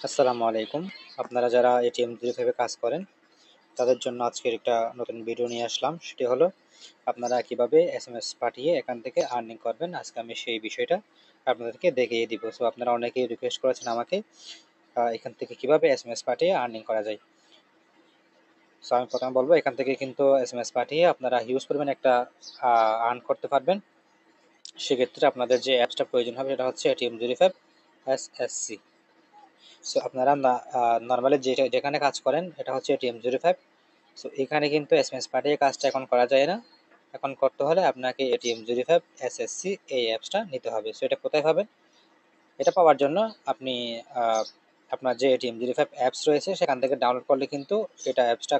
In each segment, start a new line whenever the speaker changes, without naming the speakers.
আসসালামু আলাইকুম। আপনারা যারা এটিএম ভেবে কাজ করেন তাদের জন্য আজকের একটা নতুন ভিডিও নিয়ে আসলাম। সেটি হলো আপনারা কিভাবে এসএমএস পাঠিয়ে এখান থেকে আর্নিং করবেন। আজকে আমি সেই বিষয়টা আপনাদেরকে দেখিয়ে দিব। সো আপনারা অনেকেই রিকোয়েস্ট করেছেন আমাকে এখান থেকে কিভাবে এসএমএস পাঠিয়ে আর্নিং করা যায়। সো আমি প্রথমে বলবো এখান থেকে কিন্তু এসএমএস পাঠিয়ে আপনারা হিউজ পরিমাণে একটা আর্ন করতে পারবেন। সেক্ষেত্রে আপনাদের যে অ্যাপসটা প্রয়োজন হবে সেটা হচ্ছে এটিএম ভেরিফাই এসএসসি। সো আপনারা নরমালি যেখানে কাজ করেন এটা হচ্ছে এটিএম 05। সো এখানে কিন্তু এসএমএস পাঠিয়ে কাজটা এখন করা যায় না। এখন করতে হলে আপনাকে এটিএম 05 এসএসসি এই অ্যাপসটা নিতে হবে। সো এটা কোথায় পাবেন? এটা পাওয়ার জন্য আপনি আপনার যে এটিএম 05 অ্যাপস রয়েছে সেখান থেকে ডাউনলোড করলে কিন্তু এটা অ্যাপসটা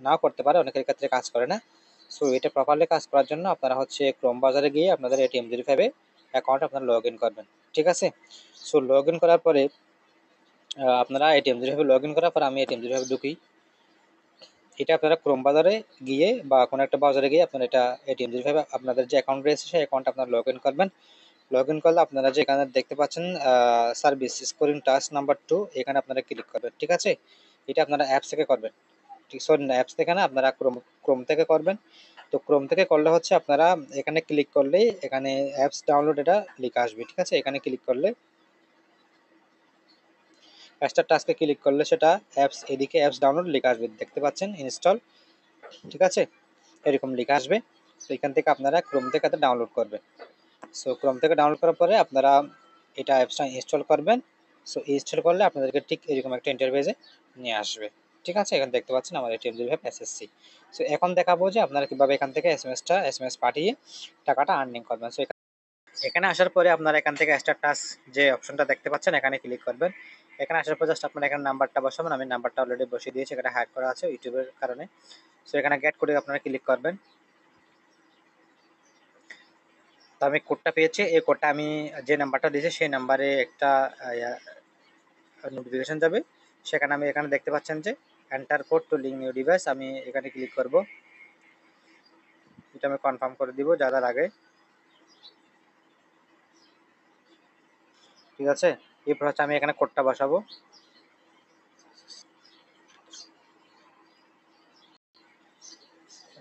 নাও করতে পারে, অনেকের ক্ষেত্রে কাজ করে না। সো এটা প্রপারলি কাজ করার জন্য আপনারা হচ্ছে ক্রোম বাজারে গিয়ে আপনাদের এটিএম 05 অ্যাকাউন্ট আপনারা লগ ইন করবেন। ঠিক আছে? সো লগ ইন করার পরে আপনারা এটিএম 05 লগ ইন করার পর আমি এটিএম 05 ঢুকি। এটা আপনারা ক্রোম বাজারে গিয়ে বা কোনো একটা বাজারে গিয়ে আপনারা এটা এটিএম 05 আপনাদের যে অ্যাকাউন্ট রয়েছে সেই অ্যাকাউন্ট আপনারা লগ ইন করবেন। লগ ইন করলে আপনারা যে এখানে দেখতে পাচ্ছেন সার্ভিস স্কোরিং টাস্ক নাম্বার 2 এখানে আপনারা ক্লিক করবেন। ঠিক আছে? এটা আপনারা অ্যাপস থেকে করবেন। ঠিক সরি না, অ্যাপস থেকে না, আপনারা ক্রোম থেকে করবেন। তো ক্রোম থেকে করলে হচ্ছে আপনারা এখানে ক্লিক করলেই এখানে অ্যাপস ডাউনলোড এটা লেখা আসবে। ঠিক আছে? এখানে ক্লিক করলে স্টার টাস্কে ক্লিক করলে সেটা অ্যাপস এদিকে অ্যাপস ডাউনলোড লেখা আসবে, দেখতে পাচ্ছেন ইনস্টল। ঠিক আছে? এরকম লেখা আসবে। তো এখান থেকে আপনারা ক্রোম থেকে এটা ডাউনলোড করবেন। সো ক্রোম থেকে ডাউনলোড করার পরে আপনারা এটা অ্যাপসটা ইনস্টল করবেন। সো ইনস্টল করলে আপনাদেরকে ঠিক এরকম একটা ইন্টারফেসে নিয়ে আসবে। ঠিক আছে? এখানে দেখতে পাচ্ছেন আমার এটিএম 05 এসএসসি। সো এখন দেখাবো যে আপনারা কিভাবে এখান থেকে এসএমএস পাঠিয়ে টাকাটা আর্নিং করবেন। সো এখানে আসার পরে আপনারা এখান থেকে স্টার টাচ যে অপশনটা দেখতে পাচ্ছেন এখানে ক্লিক করবেন। এখানে আসার পর জাস্ট আপনারা এখানে নাম্বারটা বসাবেন। আমি নাম্বারটা অলরেডি বসিয়ে দিয়েছি, এখানে হাইড করা আছে ইউটিউবের কারণে। সো এখানে গেট কোডে আপনারা ক্লিক করবেন। তো আমি কোডটা পেয়েছি, এই কোডটা আমি যে নাম্বারটা দিয়েছি সেই নাম্বারে একটা নোটিফিকেশন যাবে। সেখানে আমি এখানে দেখতে পাচ্ছেন যে enter code two link new device, আমি এখানে ক্লিক করব। এটা আমি কনফার্ম করে দিব যাওয়ার আগে। ঠিক আছে? এরপর হচ্ছে আমি এখানে কোডটা বসাবো।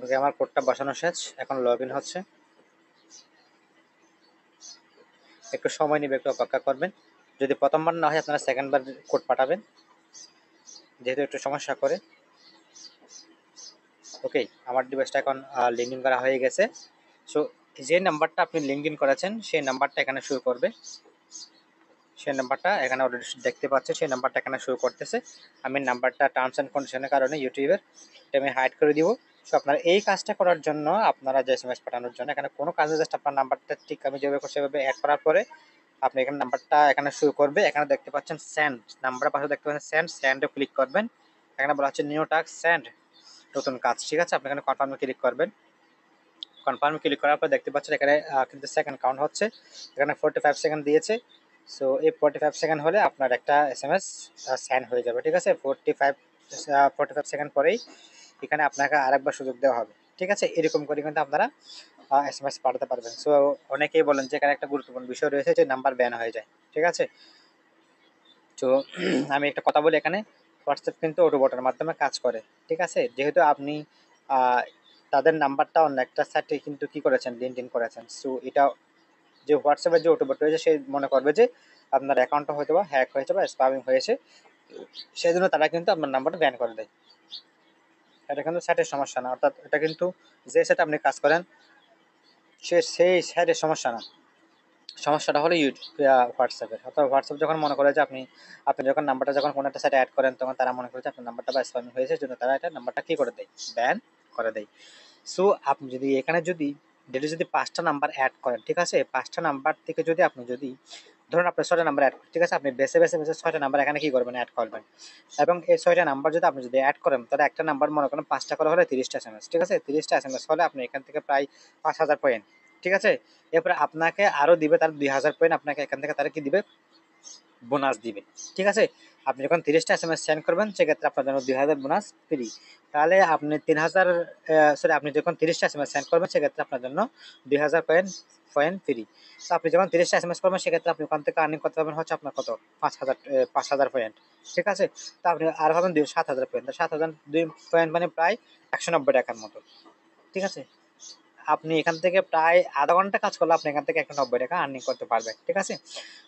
ওকে, আমার কোডটা বসানো শেষ, এখন লগ ইন হচ্ছে। একটু সময় নেবে, একটু অপেক্ষা করবেন। যদি প্রথমবার না হয় আপনারা সেকেন্ড বার কোড পাঠাবেন, যেহেতু একটু সমস্যা করে। ওকে, আমার ডিভাইসটা এখন লিঙ্ক ইন করা হয়ে গেছে। সো যে নাম্বারটা আপনি লিঙ্ক ইন করেছেন সেই নাম্বারটা এখানে শো করবে। সেই নাম্বারটা এখানে অলরেডি দেখতে পাচ্ছেন, সেই নাম্বারটা এখানে শো করতেছে। আমি নাম্বারটা টার্মস অ্যান্ড কন্ডিশনের কারণে ইউটিউবের এটা আমি হাইড করে দিব। সো আপনার এই কাজটা করার জন্য আপনারা যে এসএমএস পাঠানোর জন্য এখানে কোনো কাজে জাস্ট আপনার নাম্বারটা ঠিক আমি যেভাবে করছি সেভাবে অ্যাড করার পরে আপনি এখানে নাম্বারটা এখানে শো করবে। এখানে দেখতে পাচ্ছেন সেন্ড, নাম্বারের পাশে দেখতে পাচ্ছেন সেন্ডে ক্লিক করবেন। এখানে বলা হচ্ছে নিউ টাস্ক সেন্ড, নতুন কাজ। ঠিক আছে? আপনি এখানে কনফার্মে ক্লিক করবেন। কনফার্মে ক্লিক করার পর দেখতে পাচ্ছেন এখানে কিন্তু সেকেন্ড কাউন্ট হচ্ছে। এখানে 45 সেকেন্ড দিয়েছে। সো এই 45 সেকেন্ড হলে আপনার একটা এসএমএস সেন্ড হয়ে যাবে। ঠিক আছে? 45 সেকেন্ড পরেই এখানে আপনাকে আরেকবার সুযোগ দেওয়া হবে। ঠিক আছে? এরকম করে কিন্তু আপনারা এসএমএস পাঠাতে পারবেন। সো অনেকেই বলেন যে এখানে একটা গুরুত্বপূর্ণ বিষয় রয়েছে যে নাম্বার ব্যান হয়ে যায়। ঠিক আছে? তো আমি একটা কথা বলি, এখানে হোয়াটসঅ্যাপ কিন্তু অটো বটের মাধ্যমে কাজ করে। ঠিক আছে? যেহেতু আপনি আহ, তাদের নাম্বারটা অন্য একটা সাইটে কিন্তু কি করেছেন, লিঙ্ক ইন করেছেন। সো এটা যে হোয়াটসঅ্যাপের যে অটো বট রয়েছে সে মনে করবে যে আপনার অ্যাকাউন্টটা হয়তো বা হ্যাক হয়েছে বা স্প্যামিং হয়েছে, সেই জন্য তারা কিন্তু আপনার নাম্বারটা ব্যান করে দেয়। এটা কিন্তু সাইটের সমস্যা না, অর্থাৎ এটা কিন্তু যে সাইটে আপনি কাজ করেন সেই সাইটের সমস্যা না। সমস্যাটা হলো হোয়াটসঅ্যাপের। অর্থাৎ হোয়াটসঅ্যাপ যখন মনে করে যে আপনি আপনি যখন নাম্বারটা যখন কোনো একটা সাইটে অ্যাড করেন তখন তারা মনে করে যে আপনার নাম্বারটা বা স্প্যামিং হয়েছে, জন্য তারা এটা নাম্বারটা কি করে দেয়, ব্যান করে দেয়। সো আপনি যদি এখানে যদি ডেলি যদি 5টা নাম্বার অ্যাড করেন, ঠিক আছে? 5টা নাম্বার থেকে যদি আপনি যদি ধরুন আপনার 6টা নাম্বার অ্যাড, ঠিক আছে? আপনি বেছে 6টা নাম্বার এখানে কি করবেন, অ্যাড করবেন। এবং এই 6টা নাম্বার যদি আপনি যদি অ্যাড করেন তাহলে একটা নাম্বার মনে করেন 5টা করে হলে 30টা এসএমএস। ঠিক আছে? 30টা এসএমএস হলে আপনি এখান থেকে প্রায় 5000 পয়েন্ট। ঠিক আছে? এরপরে আপনাকে আরো দিবে তার 2000 পয়েন্ট, আপনাকে এখান থেকে তারা কি দিবে, বোনাস দিবে। ঠিক আছে? আপনি যখন 30টা এসএমএস সেন্ড করবেন সেক্ষেত্রে আপনার জন্য 2000 বোনাস ফ্রি। তাহলে আপনি 3000 সরি, আপনি যখন 30টা এসএমএস সেন্ড করবেন সেক্ষেত্রে আপনার জন্য 2000 পয়েন্ট পয়েন্ট ফ্রি। তো আপনি যখন 30টা এসএমএস করবেন সেক্ষেত্রে আপনি ওখান থেকে আর্নিং করতে পারবেন হচ্ছে আপনার কত 5,000 পয়েন্ট, ঠিক আছে। তো আপনি আর পাবেন 7,000 পয়েন্ট, 7,000 2 পয়েন্ট মানে প্রায় 190 টাকার মতো, ঠিক আছে। আপনি এখান থেকে প্রায় আধা ঘন্টা কাজ করলে আপনি এখান থেকে 190 টাকা আর্নিং করতে পারবেন, ঠিক আছে।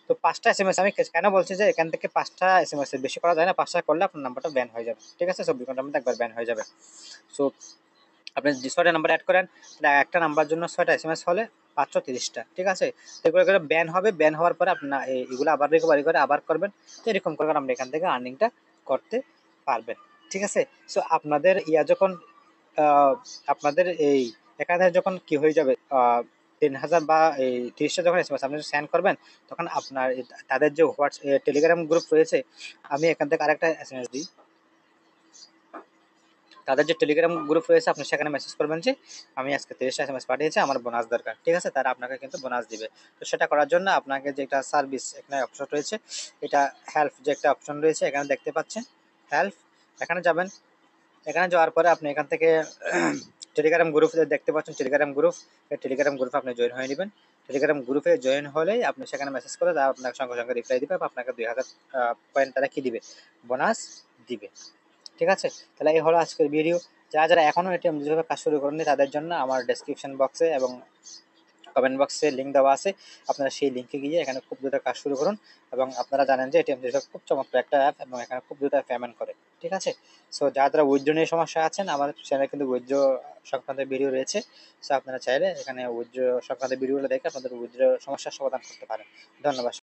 তো 5টা এসএমএস আমি কেন বলছি যে এখান থেকে 5টা এসএমএস বেশি করা যায় না, 5টা করলে আপনার নাম্বারটা ব্যান হয়ে যাবে, ঠিক আছে। 24 ঘন্টার মধ্যে একবার ব্যান হয়ে যাবে। সো আপনি যে 6টা নাম্বার অ্যাড করেন, তাহলে একটা নাম্বার জন্য 6টা এসএমএস হলে 530টা, ঠিক আছে। তো এগুলো করে ব্যান হবে, ব্যান হওয়ার পরে আপনার এগুলো আবার রিকভারি করে আবার করবেন। তো এরকম করে আপনি এখান থেকে আর্নিংটা করতে পারবেন, ঠিক আছে। সো আপনাদের যখন আপনাদের এই এখানে যখন কি হয়ে যাবে 3000 বা এই 30টা যখন এসএমএস আপনি সেন্ড করবেন, তখন আপনার তাদের যে টেলিগ্রাম গ্রুপ রয়েছে, আমি এখান থেকে আরেকটা এসএমএস দিই। তাদের যে টেলিগ্রাম গ্রুপ রয়েছে আপনি সেখানে মেসেজ করবেন যে আমি আজকে 30টা এসএমএস পাঠিয়েছি, আমার বোনাস দরকার, ঠিক আছে। তারা আপনাকে কিন্তু বোনাস দিবে। তো সেটা করার জন্য আপনাকে যে একটা সার্ভিস এখানে অপশন রয়েছে, এটা হেল্প যে একটা অপশন রয়েছে এখানে দেখতে পাচ্ছেন, হেল্প, এখানে যাবেন। এখানে যাওয়ার পরে আপনি এখান থেকে টেলিগ্রাম গ্রুপ দেখতে পাচ্ছেন, টেলিগ্রাম গ্রুপ, এই টেলিগ্রাম গ্রুপে আপনি জয়েন হয়ে নেবেন। টেলিগ্রাম গ্রুপে জয়েন হলেই আপনি সেখানে মেসেজ করে তারা আপনাকে সঙ্গে সঙ্গে রিপ্লাই দিবে, আপনাকে 2000 পয়েন্ট তারা কি দিবে, বোনাস দিবে, ঠিক আছে। তাহলে এই হলো আজকের ভিডিও। যারা যারা এখনো এটিএম যেভাবে কাজ শুরু করেননি তাদের জন্য আমার ডেসক্রিপশন বক্সে এবং কমেন্ট বক্সে লিঙ্ক দেওয়া আছে, আপনারা সেই লিঙ্কে গিয়ে এখানে খুব দ্রুত কাজ শুরু করুন। এবং আপনারা জানেন যে এটিএম খুব চমৎকার একটা অ্যাপ এবং এখানে খুব দ্রুত পেমেন্ট করে, ঠিক আছে। সো যারা উইথড্র নিয়ে সমস্যা আছেন, আমাদের চ্যানেলে কিন্তু উইথড্র সংক্রান্ত ভিডিও রয়েছে। সো আপনারা চাইলে এখানে উইথড্র সংক্রান্ত ভিডিওগুলো দেখে আপনাদের উইথড্র সমস্যার সমাধান করতে পারেন। ধন্যবাদ।